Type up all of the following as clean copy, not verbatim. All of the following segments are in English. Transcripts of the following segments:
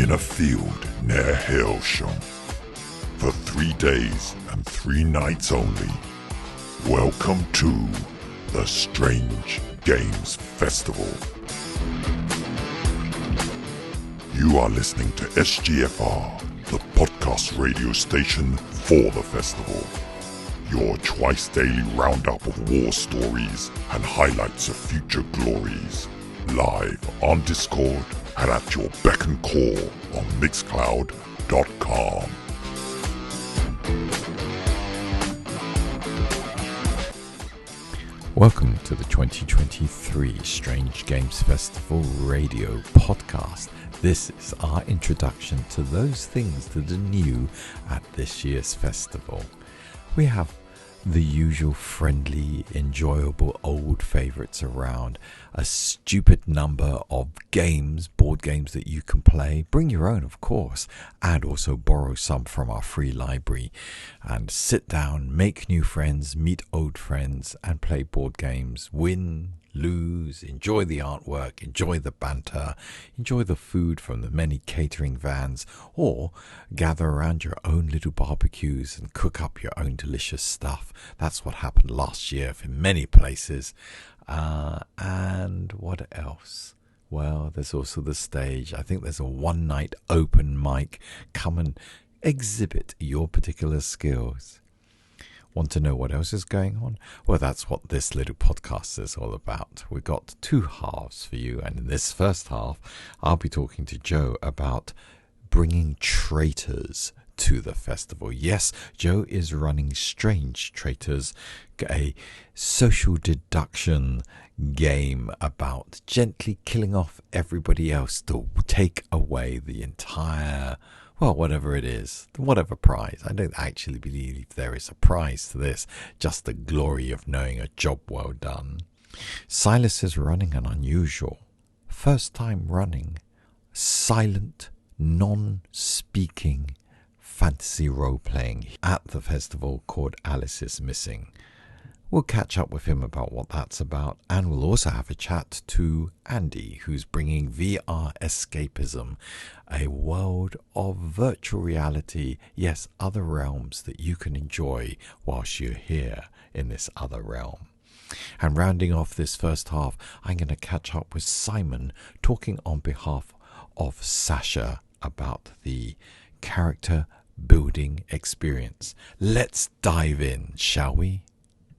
in a field near Hailsham for 3 days and 3 nights only. Welcome to the Strange Games Festival. You are listening to SGFR, the podcast radio station for the festival. Your twice daily roundup of war stories and highlights of future glories. Live on Discord and at your beck and call on Mixcloud.com. Welcome to the 2023 Strange Games Festival radio podcast. This is our introduction to those things that are new at this year's festival. We have the usual friendly, enjoyable old favourites around, a stupid number of games, board games that you can play. Bring your own, of course, and also borrow some from our free library. And sit down, make new friends, meet old friends, and play board games. Win, lose, enjoy the artwork, enjoy the banter, enjoy the food from the many catering vans, or gather around your own little barbecues and cook up your own delicious stuff. That's what happened last year in many places. And what else? Well, there's also the stage. I think there's a one-night open mic. Come and exhibit your particular skills. Want to know what else is going on? Well, that's what this little podcast is all about. We've got 2 halves for you, and in this first half, I'll be talking to Joe about bringing Traitors to the festival. Yes, Joe is running Strange Traitors, a social deduction game about gently killing off everybody else to take away the entire, well, whatever it is, whatever prize. I don't actually believe there is a prize to this, just the glory of knowing a job well done. Silas is running an unusual, first time running, silent, non-speaking fantasy role-playing at the festival called Alice is Missing. We'll catch up with him about what that's about, and we'll also have a chat to Andy, who's bringing VRScapism, a world of virtual reality, yes, other realms that you can enjoy whilst you're here in this other realm. And rounding off this first half, I'm going to catch up with Simon, talking on behalf of Sasha about the character building experience. Let's dive in, shall we?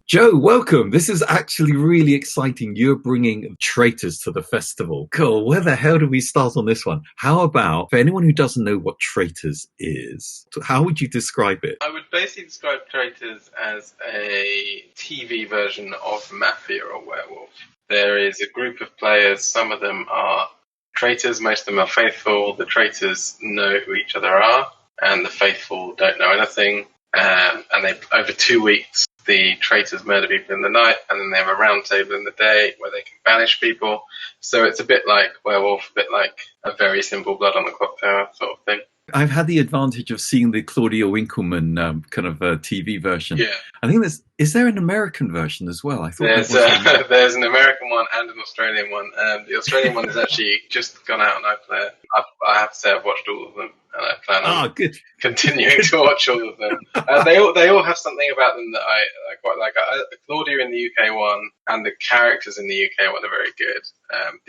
Joe, welcome. This is actually really exciting. You're bringing Traitors to the festival. Cool. Where the hell do we start on this one? How about, for anyone who doesn't know what Traitors is, how would you describe it? I would basically describe Traitors as a TV version of Mafia or Werewolf. There is a group of players. Some of them are traitors. Most of them are faithful. The traitors know who each other are, and the faithful don't know anything. And they, over 2 weeks, the traitors murder people in the night, and then they have a round table in the day where they can banish people. So it's a bit like Werewolf, a bit like a very simple Blood on the Clock Tower sort of thing. I've had the advantage of seeing the Claudia Winkleman kind of TV version. Yeah. I think is there an American version as well? I thought there's an American one and an Australian one. The Australian one has actually just gone out on iPlayer. I have to say I've watched all of them, and I plan on continuing to watch all of them. They all have something about them that I quite like. Claudia in the UK one and the characters in the UK one are very good.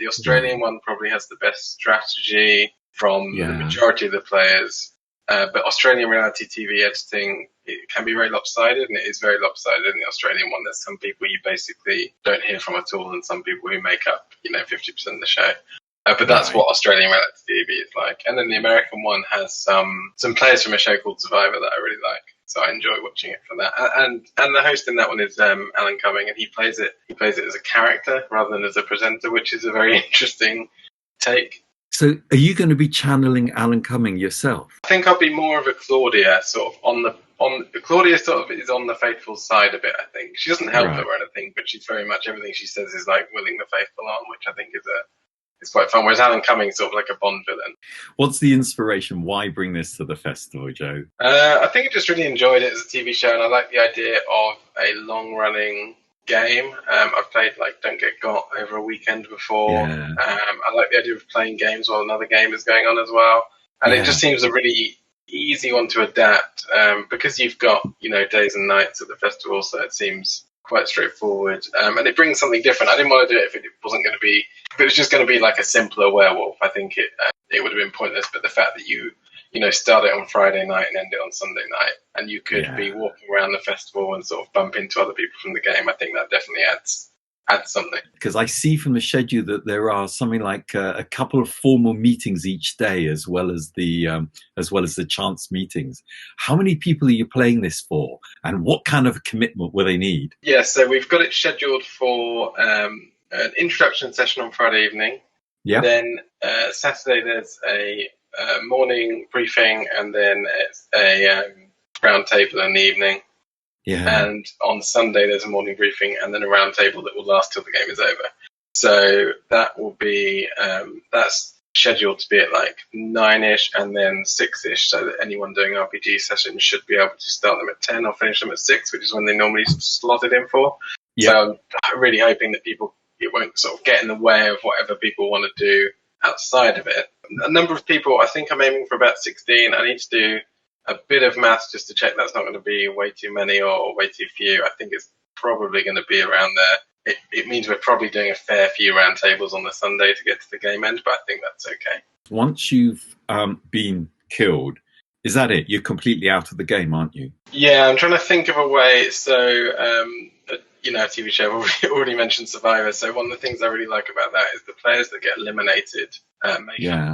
The Australian one probably has the best strategy from the majority of the players. But Australian reality TV editing, it can be very lopsided, and it is very lopsided in the Australian one. There's some people you basically don't hear from at all, and some people who make up, 50% of the show. But that's what Australian reality TV is like. And then the American one has some players from a show called Survivor that I really like. So I enjoy watching it for that. And the host in that one is Alan Cumming, and he plays it as a character rather than as a presenter, which is a very interesting take. So are you going to be channeling Alan Cumming yourself? I think I'll be more of a Claudia, sort of Claudia sort of is on the faithful side a bit, I think. She doesn't help her or anything, but she's very much, everything she says is like willing the faithful on, which I think is quite fun. Whereas Alan Cumming is sort of like a Bond villain. What's the inspiration? Why bring this to the festival, Joe? I think I just really enjoyed it as a TV show, and I like the idea of a long-running game. I've played like Don't Get Got over a weekend before. I like the idea of playing games while another game is going on as well. And it just seems a really easy one to adapt because you've got, days and nights at the festival, so it seems quite straightforward. And it brings something different. I didn't want to do it if it wasn't going to be, if it was just going to be like a simpler werewolf, I think it would have been pointless. But the fact that you start it on Friday night and end it on Sunday night, and you could be walking around the festival and sort of bump into other people from the game, I think that definitely adds something. Because I see from the schedule that there are something like a couple of formal meetings each day, as well as the chance meetings. How many people are you playing this for, and what kind of commitment will they need? Yeah, so we've got it scheduled for an introduction session on Friday evening. Yeah. Then Saturday there's a morning briefing, and then it's a round table in the evening. Yeah. And on Sunday there's a morning briefing and then a round table that will last till the game is over. So that will be that's scheduled to be at like 9ish and then 6ish, so that anyone doing RPG sessions should be able to start them at 10 or finish them at 6, which is when they normally slot it in for. Yeah. So I'm really hoping that it won't sort of get in the way of whatever people want to do outside of it. A number of people, I think I'm aiming for about 16. I need to do a bit of maths just to check that's not going to be way too many or way too few. I think it's probably going to be around there. It means we're probably doing a fair few round tables on the Sunday to get to the game end, but I think that's okay. Once you've been killed, is that it? You're completely out of the game, aren't you? Yeah, I'm trying to think of a way. So, a TV show, we already mentioned Survivor. So one of the things I really like about that is the players that get eliminated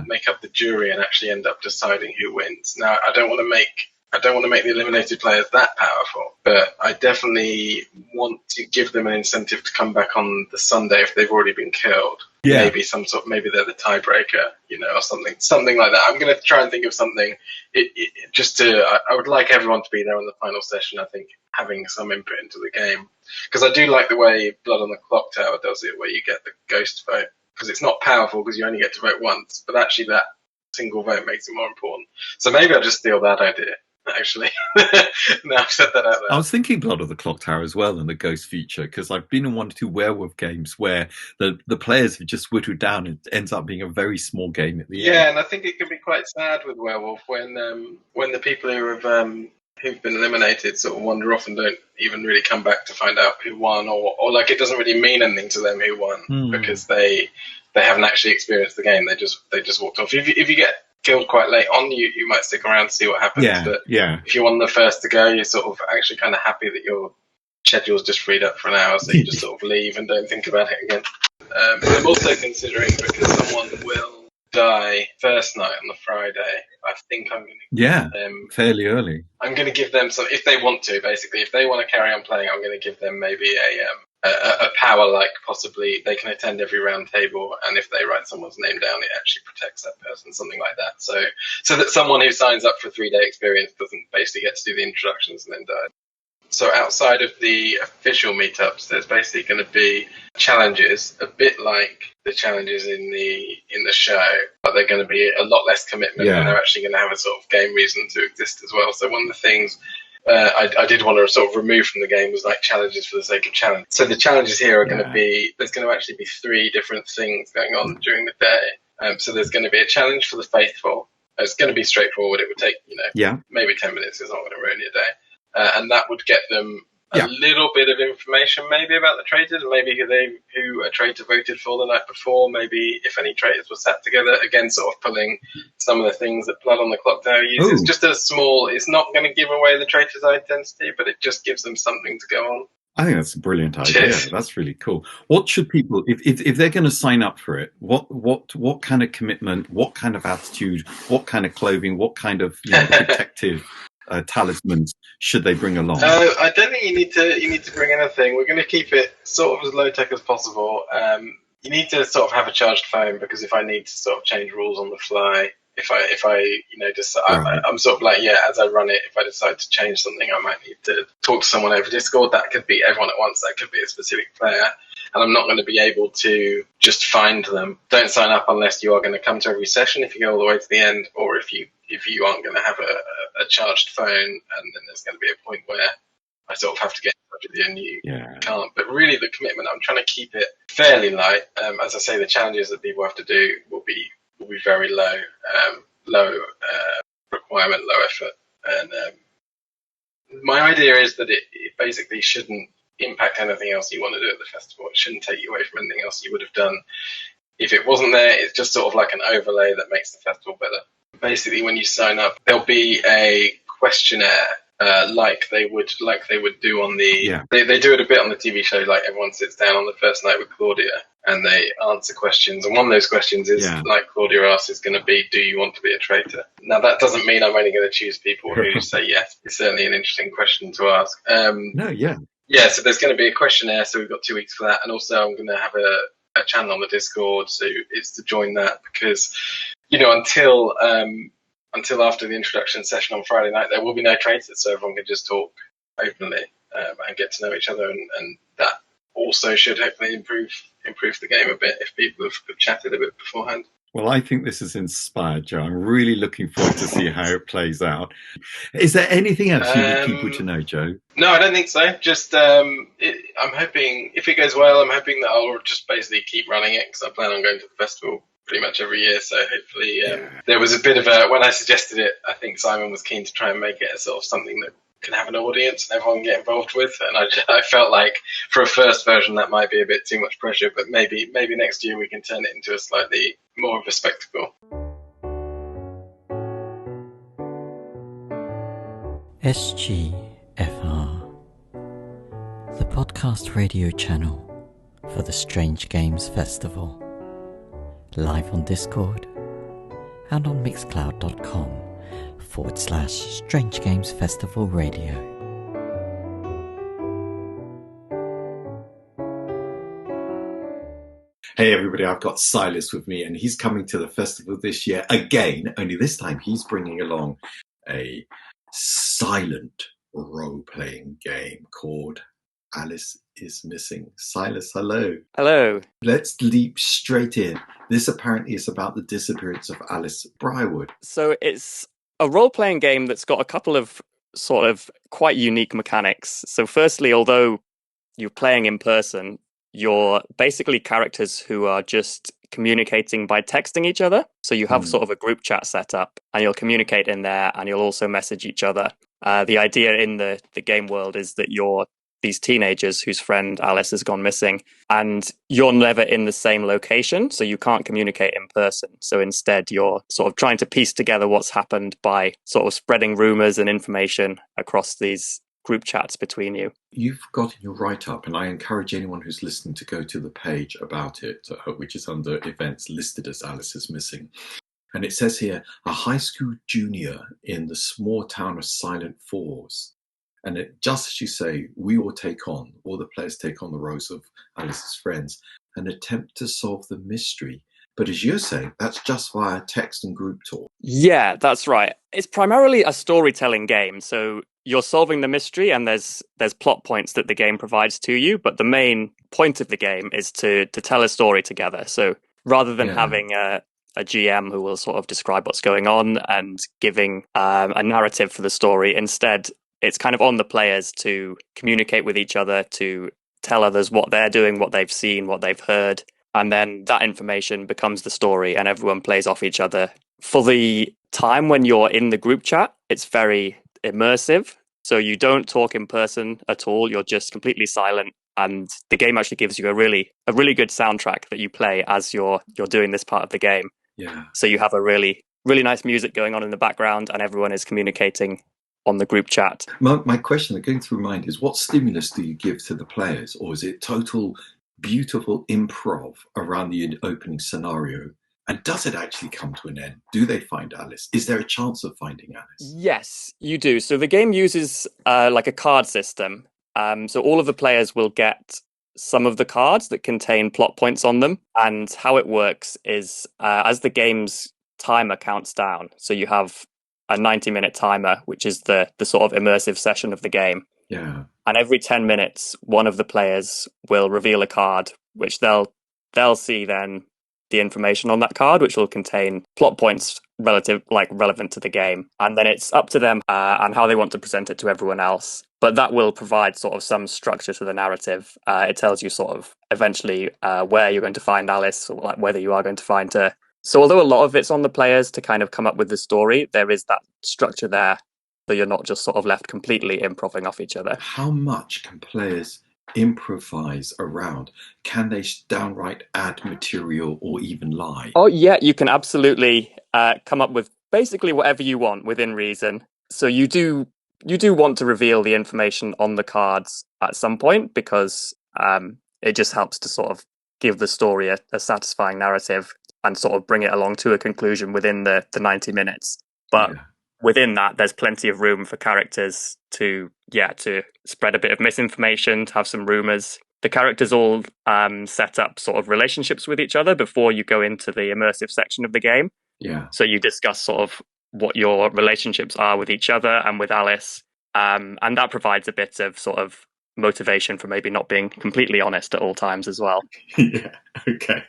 make up the jury and actually end up deciding who wins. Now, I don't want to make the eliminated players that powerful, but I definitely want to give them an incentive to come back on the Sunday if they've already been killed. Yeah. Maybe they're the tiebreaker, or something like that. I'm going to try and think of something. I would like everyone to be there on the final session. I think having some input into the game, because I do like the way Blood on the Clock Tower does it, where you get the ghost vote, because it's not powerful because you only get to vote once, but actually that single vote makes it more important. So maybe I'll just steal that idea. Actually, now I've said that out there. I was thinking Blood of the Clock Tower as well, and the ghost feature, because I've been in 1 or 2 werewolf games where the players have just whittled down and it ends up being a very small game at the end. Yeah, and I think it can be quite sad with werewolf when the people who've been eliminated sort of wander off and don't even really come back to find out who won, or like it doesn't really mean anything to them who won because they haven't actually experienced the game. They just walked off. If you get killed quite late on, you might stick around to see what happens. But if you're one of the first to go, you're sort of actually kind of happy that your schedule's just freed up for an hour, so you just sort of leave and don't think about it again. I'm also considering, because someone will die first night on the Friday, I think I'm going to give them fairly early. I'm going to give them some, if they want to, basically, if they want to carry on playing, I'm going to give them maybe a power, like possibly they can attend every round table, and if they write someone's name down, it actually protects that person, something like that. So that someone who signs up for a 3-day experience doesn't basically get to do the introductions and then die. So outside of the official meetups, there's basically going to be challenges, a bit like the challenges in the show, but they're going to be a lot less commitment, and they're actually going to have a sort of game reason to exist as well. So one of the things I did want to sort of remove from the game was like challenges for the sake of challenge. So the challenges here are going to be, there's going to actually be 3 different things going on during the day. So there's going to be a challenge for the faithful. It's going to be straightforward. It would take, maybe 10 minutes. It's not going to ruin your day. And that would get them a little bit of information maybe about the traitors, maybe who a traitor voted for the night before, maybe if any traitors were sat together. Again, sort of pulling some of the things that Blood on the Clock Tower uses. Just a small, it's not going to give away the traitor's identity, but it just gives them something to go on. I think that's a brilliant idea. Cheers. That's really cool. What should people, if they're going to sign up for it, what kind of commitment, what kind of attitude, what kind of clothing, what kind of protective talismans should they bring along? I don't think you need to bring anything. We're going to keep it sort of as low tech as possible. You need to sort of have a charged phone, because if I need to sort of change rules on the fly, if I decide, I'm sort of like, as I run it, if I decide to change something, I might need to talk to someone over Discord. That could be everyone at once. That could be a specific player. And I'm not going to be able to just find them. Don't sign up unless you are going to come to every session, if you go all the way to the end, or if you aren't going to have a charged phone, and then there's going to be a point where I sort of have to get in touch with you and you can't. But really the commitment, I'm trying to keep it fairly light. As I say, the challenges that people have to do will be very low. low requirement, low effort. And my idea is that it basically shouldn't impact anything else you want to do at the festival. It shouldn't take you away from anything else you would have done if it wasn't there. It's just sort of like an overlay that makes the festival better. Basically, when you sign up, there'll be a questionnaire like they would do on the. They do it a bit on the TV show. Like everyone sits down on the first night with Claudia and they answer questions. And one of those questions is, like Claudia asked, is going to be, do you want to be a traitor? Now, that doesn't mean I'm only going to choose people who say yes. It's certainly an interesting question to ask. Yeah, so there's going to be a questionnaire, so we've got 2 weeks for that. And also I'm going to have a channel on the Discord, so it's to join that because, until after the introduction session on Friday night, there will be no traitors, so everyone can just talk openly and get to know each other, and that also should hopefully improve the game a bit if people have chatted a bit beforehand. Well, I think this is inspired, Joe. I'm really looking forward to see how it plays out. Is there anything else you need people to know, Joe? No, I don't think so. Just I'm hoping, if it goes well, I'm hoping that I'll just basically keep running it because I plan on going to the festival pretty much every year. So hopefully there was a bit of when I suggested it, I think Simon was keen to try and make it a sort of something that can have an audience and everyone can get involved with. And I felt like for a first version that might be a bit too much pressure, but maybe next year we can turn it into a slightly more of a spectacle. SGFR, the podcast radio channel for the Strange Games Festival, live on Discord and on mixcloud.com/Strange Games Festival Radio. Hey everybody, I've got Silas with me and he's coming to the festival this year again, only this time he's bringing along a silent role-playing game called Alice is Missing. Silas, hello. Hello. Let's leap straight in. This apparently is about the disappearance of Alice Briarwood. So it's a role-playing game that's got a couple of sort of quite unique mechanics. So firstly, although you're playing in person, you're basically characters who are just communicating by texting each other. So you have sort of a group chat set up and you'll communicate in there and you'll also message each other. The idea in the game world is that you're these teenagers whose friend Alice has gone missing and you're never in the same location, so you can't communicate in person. So instead you're sort of trying to piece together what's happened by sort of spreading rumors and information across these group chats between you. You've got in your write-up, and I encourage anyone who's listening to go to the page about it, which is under events listed as Alice is Missing. And it says here, a high school junior in the small town of Silent Falls. And just as you say, all the players take on the roles of Alice's friends and attempt to solve the mystery. But as you're saying, that's just via text and group talk. Yeah, that's right. It's primarily a storytelling game. So you're solving the mystery and there's plot points that the game provides to you. But the main point of the game is to tell a story together. So rather than having a GM who will sort of describe what's going on and giving a narrative for the story, instead, it's kind of on the players to communicate with each other, to tell others what they're doing, what they've seen, what they've heard. And then that information becomes the story and everyone plays off each other. For the time when you're in the group chat, it's very immersive. So you don't talk in person at all. You're just completely silent. And the game actually gives you a really good soundtrack that you play as you're doing this part of the game. Yeah. So you have a really, really nice music going on in the background and everyone is communicating on the group chat. My question that going through my mind is, what stimulus do you give to the players? Or is it total beautiful improv around the opening scenario? And does it actually come to an end? Do they find Alice? Is there a chance of finding Alice? Yes, you do. So the game uses like a card system. So all of the players will get some of the cards that contain plot points on them. And how it works is as the game's timer counts down, so you have a 90-minute timer, which is the sort of immersive session of the game. Yeah. And every 10 minutes, one of the players will reveal a card, which they'll see then the information on that card, which will contain plot points relevant to the game. And then it's up to them and how they want to present it to everyone else. But that will provide sort of some structure to the narrative. It tells you sort of eventually where you're going to find Alice, or like whether you are going to find her. So although a lot of it's on the players to kind of come up with the story, there is that structure there, so you're not just sort of left completely improvising off each other. How much can players improvise around? Can they downright add material or even lie? Oh yeah, you can absolutely come up with basically whatever you want within reason. So you do want to reveal the information on the cards at some point, because it just helps to sort of give the story a satisfying narrative and sort of bring it along to a conclusion within the 90 minutes. But within that, there's plenty of room for characters to spread a bit of misinformation, to have some rumors. The characters all set up sort of relationships with each other before you go into the immersive section of the game. Yeah. So you discuss sort of what your relationships are with each other and with Alice. And that provides a bit of sort of motivation for maybe not being completely honest at all times as well. Yeah, okay.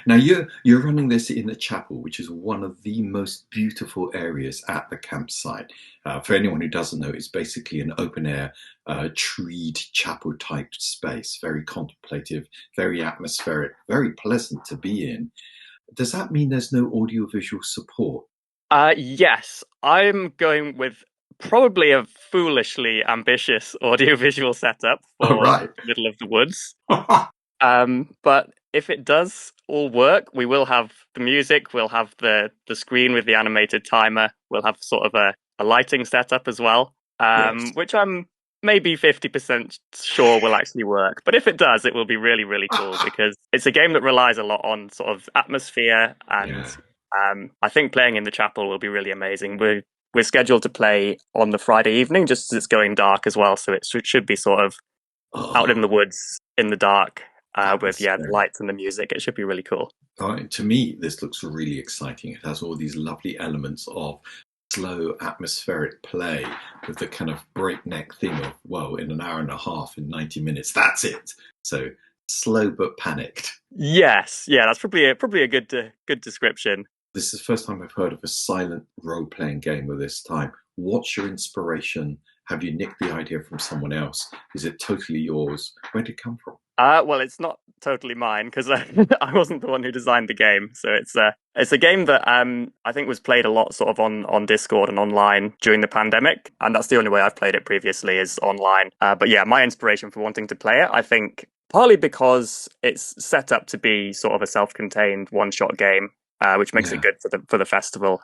Now, you're running this in the chapel, which is one of the most beautiful areas at the campsite. For anyone who doesn't know, it's basically an open-air, treed chapel-type space, very contemplative, very atmospheric, very pleasant to be in. Does that mean there's no audiovisual support? Yes, I'm going with probably a foolishly ambitious audiovisual setup for the middle of the woods. But if it does all work, we will have the music, we'll have the screen with the animated timer, we'll have sort of a lighting setup as well, which I'm maybe 50% sure will actually work. But if it does, it will be really, really cool, because it's a game that relies a lot on sort of atmosphere, and I think playing in the chapel will be really amazing. We're scheduled to play on the Friday evening, just as it's going dark as well, so it should be sort of out in the woods in the dark. With the lights and the music. It should be really cool. To me, this looks really exciting. It has all these lovely elements of slow atmospheric play with the kind of breakneck thing of, well, in an hour and a half, in 90 minutes, that's it. So slow but panicked. Yes, yeah, that's probably a good description. This is the first time I've heard of a silent role-playing game of this time. What's your inspiration? Have you nicked the idea from someone else? Is it totally yours? Where did it come from? Well, it's not totally mine, because I wasn't the one who designed the game. So it's a game that I think was played a lot sort of on Discord and online during the pandemic, and that's the only way I've played it previously, is online. But yeah, my inspiration for wanting to play it, I think, partly because it's set up to be sort of a self-contained one-shot game, which makes it good for the festival,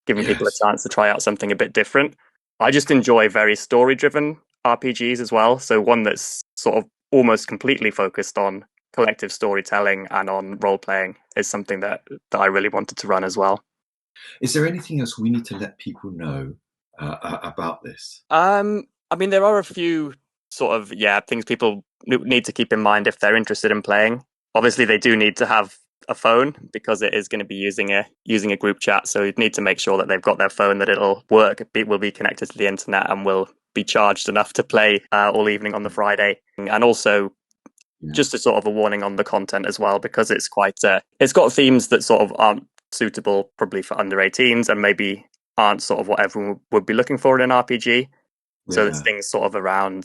giving people a chance to try out something a bit different. I just enjoy very story-driven RPGs as well. So one that's sort of almost completely focused on collective storytelling and on role-playing is something that I really wanted to run as well. Is there anything else we need to let people know about this? I mean, there are a few sort of things people need to keep in mind if they're interested in playing. Obviously, they do need to have a phone, because it is going to be using a group chat, so you'd need to make sure that they've got their phone, that it'll work, it will be connected to the internet, and will be charged enough to play all evening on the Friday. And also just a sort of a warning on the content as well, because it's quite it's got themes that sort of aren't suitable probably for under 18s, and maybe aren't sort of what everyone would be looking for in an RPG. So there's things sort of around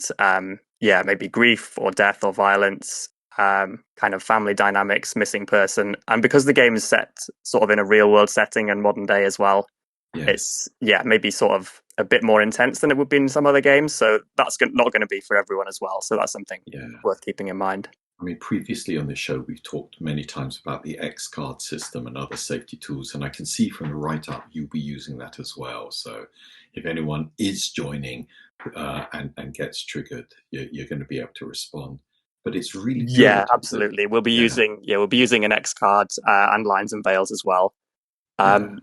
maybe grief or death or violence, kind of family dynamics, missing person. And because the game is set sort of in a real world setting and modern day as well, it's maybe sort of a bit more intense than it would be in some other games. So that's not going to be for everyone as well. So that's something worth keeping in mind. I mean, previously on the show, we've talked many times about the X card system and other safety tools, and I can see from the write-up you'll be using that as well. So if anyone is joining and gets triggered, you're going to be able to respond. But it's really good. Yeah, absolutely. We'll be using an X card and lines and veils as well. And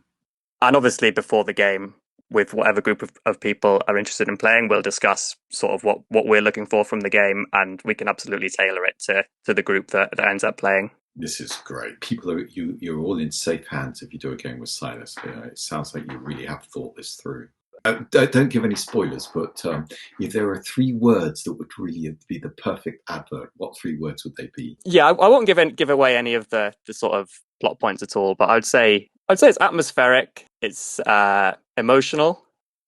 obviously, before the game, with whatever group of people are interested in playing, we'll discuss sort of what we're looking for from the game, and we can absolutely tailor it to the group that ends up playing. This is great. You're all in safe hands if you do a game with Silas. It sounds like you really have thought this through. Don't give any spoilers, but if there are 3 words that would really be the perfect advert, what 3 words would they be? Yeah, I won't give away any of the sort of plot points at all, but I'd say it's atmospheric, it's emotional,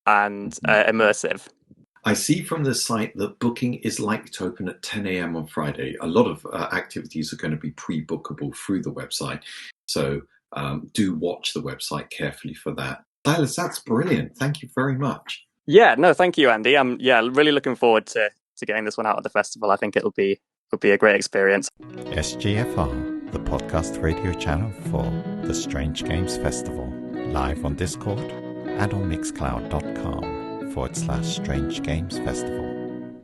and immersive. I see from the site that booking is likely to open at 10 a.m. on Friday. A lot of activities are going to be pre-bookable through the website. So do watch the website carefully for that. Silas, that's brilliant. Thank you very much. Yeah, no, thank you, Andy. I'm really looking forward to getting this one out at the festival. I think it'll be a great experience. SGFR, the podcast radio channel for the Strange Games Festival, live on Discord and on mixcloud.com/Strange Games Festival.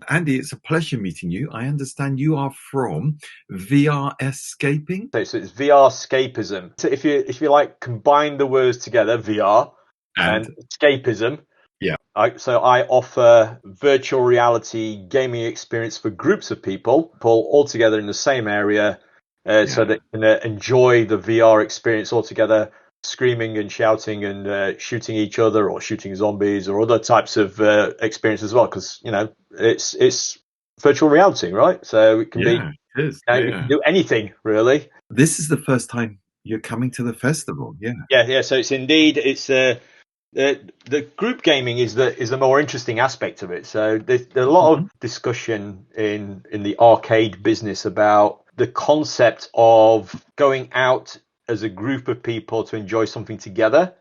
Andy, it's a pleasure meeting you. I understand you are from VRScaping. So it's VRScapism. So if you like combine the words together, VR and escapism. Yeah. So I offer virtual reality gaming experience for groups of people all together in the same area, so that you can enjoy the VR experience all together, screaming and shouting and shooting each other or shooting zombies or other types of experience as well, because it's virtual reality, right? So it can be you can do anything really. This is the first time you're coming to the festival. Yeah. So it's the group gaming is the more interesting aspect of it. So there's a lot of discussion in the arcade business about the concept of going out as a group of people to enjoy something together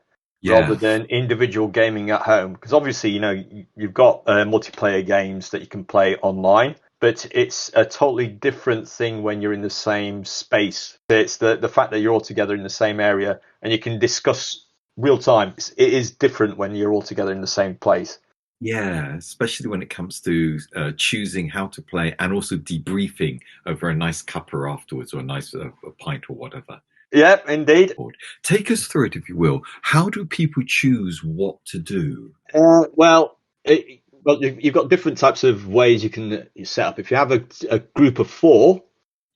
rather than individual gaming at home. Because obviously, you've got multiplayer games that you can play online, but it's a totally different thing when you're in the same space. It's the fact that you're all together in the same area and you can discuss real time. It is different when you're all together in the same place. Yeah, especially when it comes to choosing how to play and also debriefing over a nice cuppa afterwards or a nice a pint or whatever. Yeah, indeed. Take us through it, if you will. How do people choose what to do? Well, you've got different types of ways you can set up. If you have a group of 4,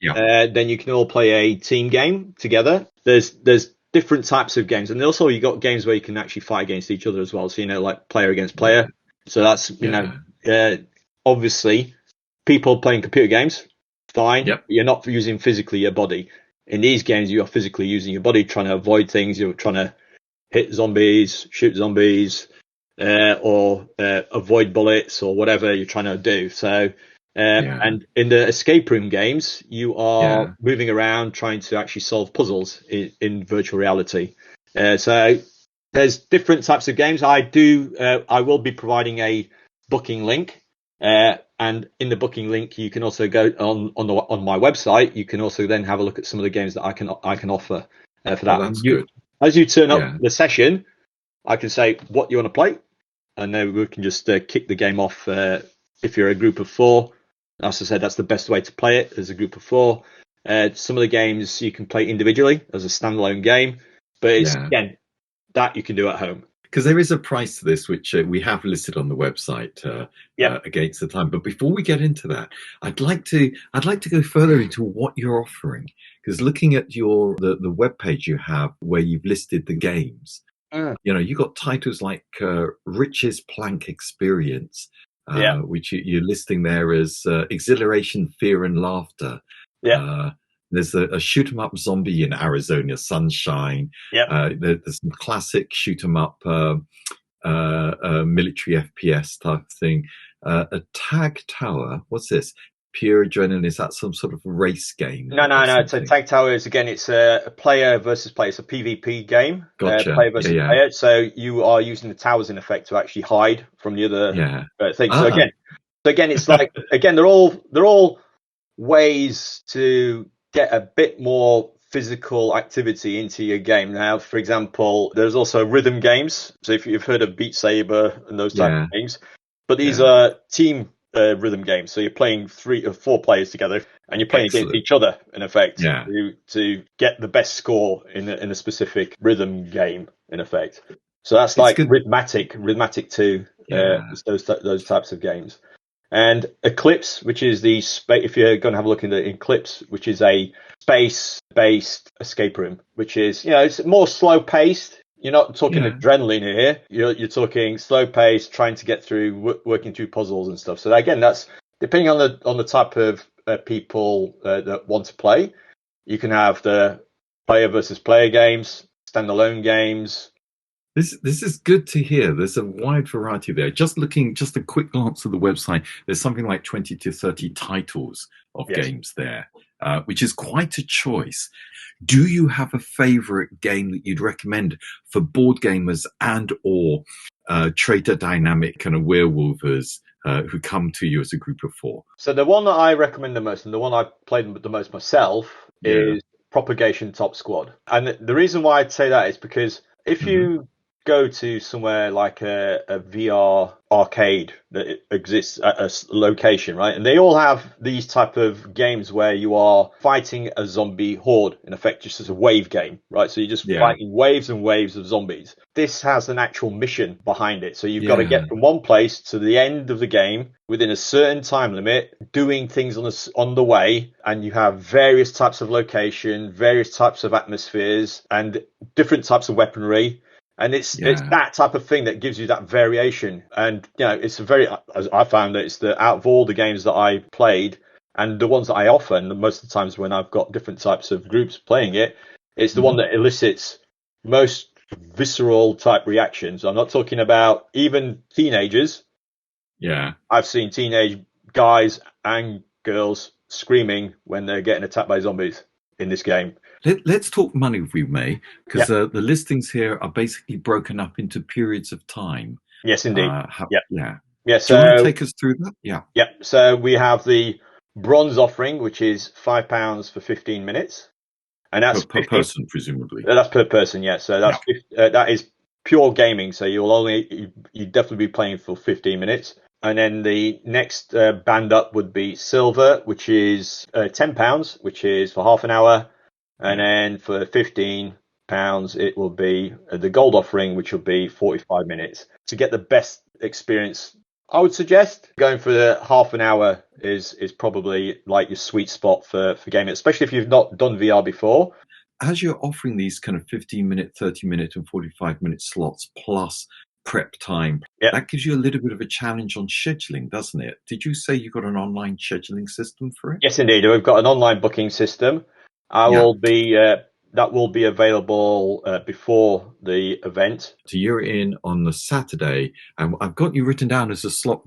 then you can all play a team game together. There's different types of games, and also you got games where you can actually fight against each other as well. So like player against player. So that's obviously people playing computer games, fine. Yep. You're not using physically your body. In these games, you are physically using your body, trying to avoid things. You're trying to hit zombies, shoot zombies, or avoid bullets or whatever you're trying to do. So. And in the escape room games, you are moving around trying to actually solve puzzles in virtual reality. So there's different types of games. I will be providing a booking link, and in the booking link, you can also go on my website. You can also then have a look at some of the games that I can offer for that. That's good. As you turn up the session, I can say what you want to play, and then we can just kick the game off. If you're a group of 4. As I said, that's the best way to play it as a group of 4. Some of the games you can play individually as a standalone game, but it's again that you can do at home. Because there is a price to this, which we have listed on the website against the time. But before we get into that, I'd like to go further into what you're offering. Because looking at the web page you have where you've listed the games, you got titles like Rich's Plank Experience. Which you're listing there as exhilaration, fear, and laughter. There's a shoot 'em up zombie in Arizona Sunshine. There's some classic shoot 'em up military FPS type thing. A Tag Tower. What's this? Pure Adrenaline. Is that some sort of race game? No. It's a Tag Tower. It's a player versus player. It's a PvP game. Gotcha. Player versus player. So you are using the towers in effect to actually hide from the other thing. So again, it's like they're all ways to get a bit more physical activity into your game. Now, for example, there's also rhythm games. So if you've heard of Beat Saber and those type of things, but these are team rhythm games. So you're playing 3 or 4 players together, and you're playing against each other in effect to get the best score in a specific rhythm game in effect. So that's like rhythmatic 2, those types of games. And Eclipse, which is if you're going to have a look in the Eclipse, which is a space-based escape room, which is, it's more slow-paced. You're not talking adrenaline here. You're talking slow-paced, trying to get through, working through puzzles and stuff. So again, that's depending on the type of people that want to play. You can have the player versus player games, standalone games. This is good to hear. There's a wide variety there. Just a quick glance at the website, there's something like 20 to 30 titles of games there. which is quite a choice. Do you have a favorite game that you'd recommend for board gamers and or traitor dynamic kind of werewolvers who come to you as a group of 4? So the one that I recommend the most, and the one I've played the most myself, is Propagation Top Squad. And the reason why I'd say that is because if you go to somewhere like a VR arcade that exists at a location, right? And they all have these type of games where you are fighting a zombie horde, in effect, just as a wave game, right? So you're just fighting waves and waves of zombies. This has an actual mission behind it. So you've got to get from one place to the end of the game within a certain time limit, doing things on the way. And you have various types of location, various types of atmospheres, and different types of weaponry. And it's that type of thing that gives you that variation. And, it's I found that it's out of all the games that I played and the ones that I offer, and most of the times when I've got different types of groups playing it, it's the one that elicits most visceral type reactions. I'm not talking about even teenagers. Yeah. I've seen teenage guys and girls screaming when they're getting attacked by zombies in this game. Let's talk money, if we may, because the listings here are basically broken up into periods of time. Yes, indeed. So, do you want to take us through that? Yeah. So we have the bronze offering, which is £5 for 15 minutes, and that's per person, presumably. That's per person, yeah. So that's that is pure gaming. So you definitely be playing for 15 minutes. And then the next band up would be silver, which is £10, which is for half an hour. And then for £15, it will be the gold offering, which will be 45 minutes. To get the best experience, I would suggest going for the half an hour is probably like your sweet spot for gaming, especially if you've not done VR before. As you're offering these kind of 15-minute, 30-minute and 45-minute slots plus prep time, that gives you a little bit of a challenge on scheduling, doesn't it? Did you say you got an online scheduling system for it? Yes, indeed. We've got an online booking system. That will be available before the event. So you're in on the Saturday, and I've got you written down as a slot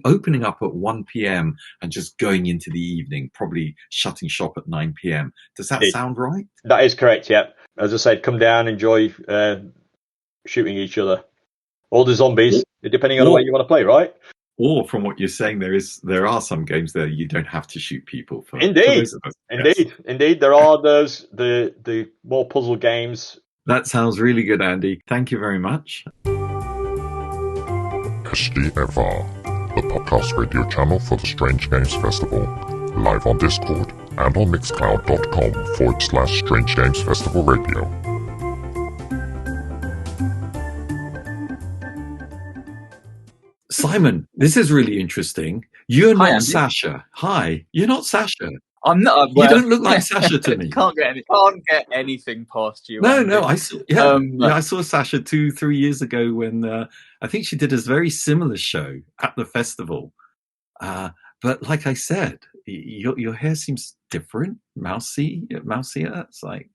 opening up at 1 p.m. and just going into the evening, probably shutting shop at 9 p.m. Does that sound right? That is correct, yeah. As I said, come down, enjoy shooting each other. All the zombies, depending on the way you want to play, right? Or from what you're saying, there are some games there you don't have to shoot people for. Indeed. There are those the more puzzle games. That sounds really good, Andy. Thank you very much. SGFR, the podcast radio channel for the Strange Games Festival, live on Discord and on mixcloud.com/Strange Games Festival Radio. Simon, this is really interesting. You're not Sasha. Hi, you're not Sasha. I'm not. You don't look like Sasha to me. Can't get anything past you. No. I saw. I saw Sasha 2-3 years ago when I think she did a very similar show at the festival. But like I said, your hair seems different, mousy. It's like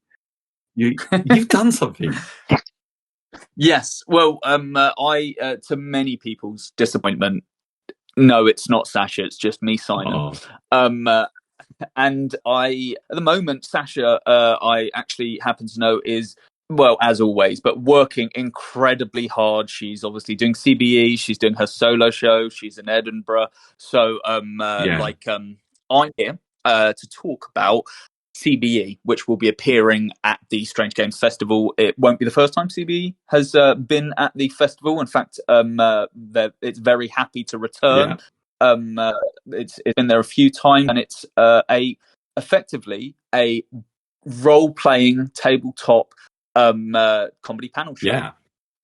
you've done something. Yes. Well, I to many people's disappointment, no, it's not Sasha. It's just me, Simon. And at the moment, Sasha, I actually happen to know is, well, as always, but working incredibly hard. She's obviously doing CBE. She's doing her solo show. She's in Edinburgh. So, I'm here to talk about CBE, which will be appearing at the Strange Games Festival. It won't be the first time CBE has been at the festival. In fact, it's very happy to return. It's been there a few times, and it's effectively a role-playing tabletop comedy panel show.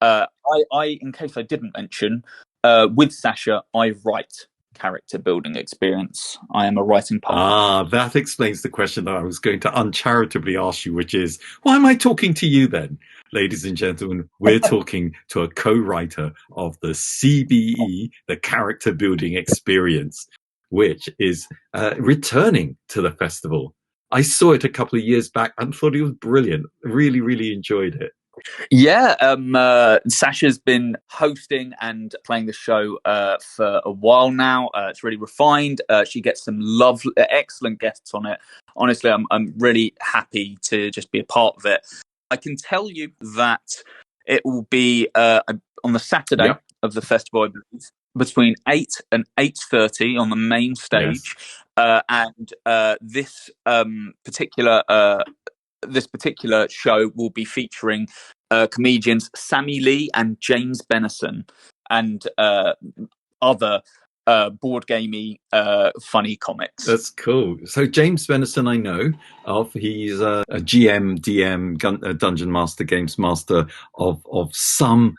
I in case I didn't mention, with Sasha, I write character building experience. I am a writing partner. That explains the question that I was going to uncharitably ask you, which is, why am I talking to you then? Ladies and gentlemen, we're talking to a co-writer of the CBE, the character building experience, which is returning to the festival. I saw it a couple of years back and thought it was brilliant. Really, really enjoyed it. Yeah, Sasha's been hosting and playing the show for a while now. It's really refined. She gets some lovely, excellent guests on it. Honestly, I'm really happy to just be a part of it. I can tell you that it will be on the Saturday of the festival, I believe, between 8 and 8:30 on the main stage. Yes. And this particular show will be featuring comedians Sammy Lee and James Benison and other board gamey funny comics. That's cool. So James Benison I know of. He's a GM, DM, Dungeon Master, Games Master of some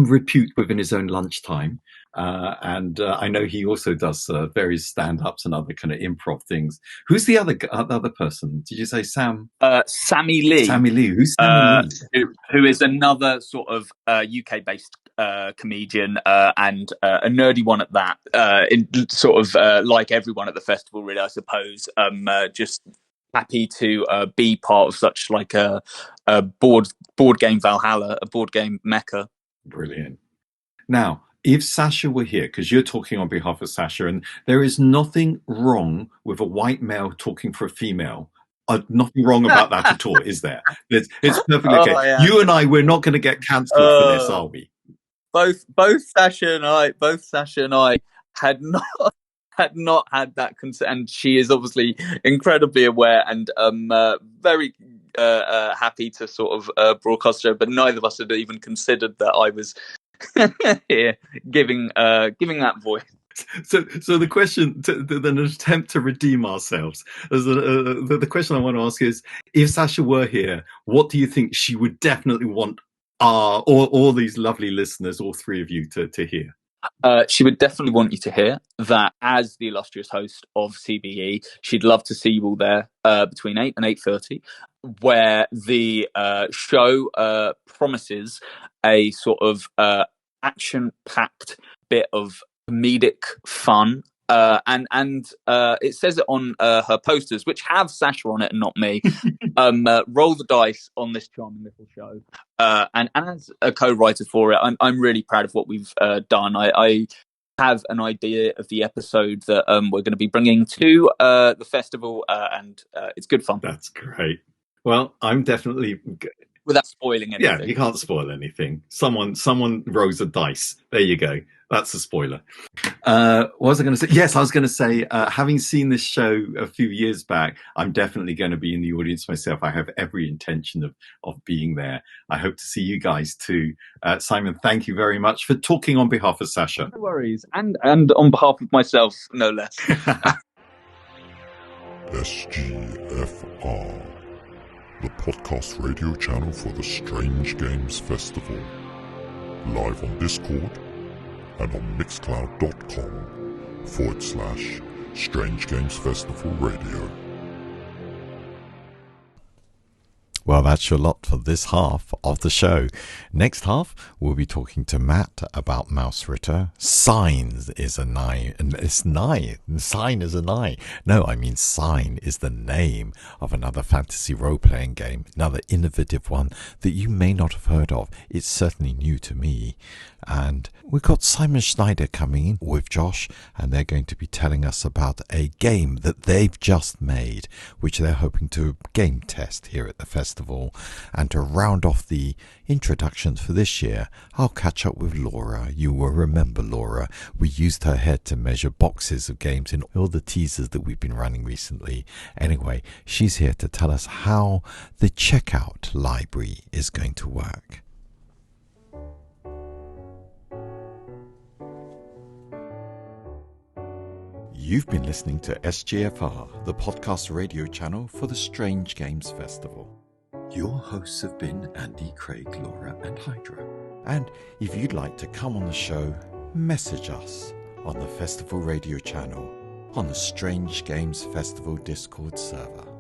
repute within his own lunchtime. And I know he also does various stand-ups and other kind of improv things. Who's the other person? Did you say Sam? Sammy Lee. Sammy Lee. Who's Sammy Lee? Who is another sort of UK-based comedian and a nerdy one at that. Like everyone at the festival, really, I suppose. Just happy to be part of such like a board game Valhalla, a board game mecca. Brilliant. Now, if Sasha were here, because you're talking on behalf of Sasha, and there is nothing wrong with a white male talking for a female. Nothing wrong about that at all, is there? It's perfectly okay. Yeah. You and I, we're not going to get cancelled for this, are we? Both Sasha and I had not had that consent, and she is obviously incredibly aware and very happy to sort of broadcast her. But neither of us had even considered that I was here giving that voice. So the question, an attempt to redeem ourselves. The question I want to ask is: if Sasha were here, what do you think she would definitely want all these lovely listeners, all three of you, to hear? She would definitely want you to hear that as the illustrious host of CBE, she'd love to see you all there between 8 and 8:30, where the show promises a sort of action-packed bit of comedic fun. And it says it on her posters, which have Sasha on it and not me. Roll the dice on this charming little show. And as a co-writer for it, I'm really proud of what we've done. I have an idea of the episode that we're going to be bringing to the festival, and it's good fun. That's great. Well, I'm definitely... Without spoiling anything. Yeah, you can't spoil anything. Someone rolls a dice. There you go. That's a spoiler. What was I going to say? Yes, I was going to say, having seen this show a few years back, I'm definitely going to be in the audience myself. I have every intention of being there. I hope to see you guys too. Simon, thank you very much for talking on behalf of Sasha. No worries. And on behalf of myself, no less. SGFR, the podcast radio channel for the Strange Games Festival. Live on Discord and on mixcloud.com/Strange Games Festival Radio. Well, that's your lot for this half of the show. Next half, we'll be talking to Matt about Mouse Ritter. Sign is a nigh. Sign is a nigh. No, I mean Sign is the name of another fantasy role-playing game, another innovative one that you may not have heard of. It's certainly new to me. And we've got Simon Schneider coming in with Josh, and they're going to be telling us about a game that they've just made, which they're hoping to game test here at the festival. And to round off the introductions for this year, I'll catch up with Laura. You will remember Laura. We used her head to measure boxes of games in all the teasers that we've been running recently. Anyway, she's here to tell us how the checkout library is going to work. You've been listening to SGFR, the podcast radio channel for the Strange Games Festival. Your hosts have been Andy, Craig, Laura and Hydra. And if you'd like to come on the show, message us on the festival radio channel on the Strange Games Festival Discord server.